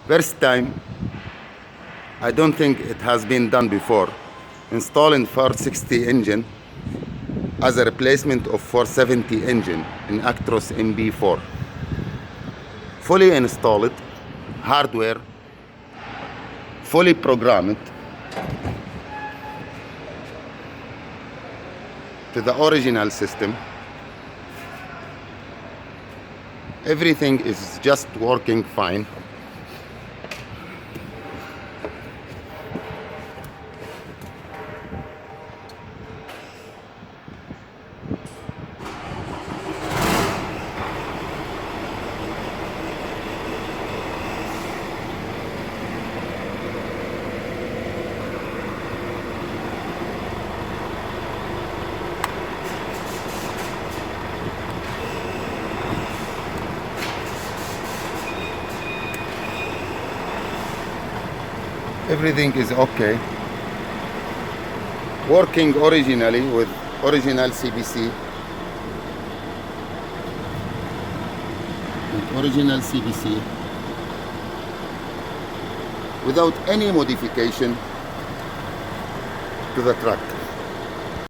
First time, I don't think it has been done before, installing 460 engine as a replacement of 470 engine in Actros MP4. Fully installed, hardware, fully programmed to the original system. Everything is just working fine. Everything is okay. Working originally with original CBC. With original CBC. Without any modification to the truck.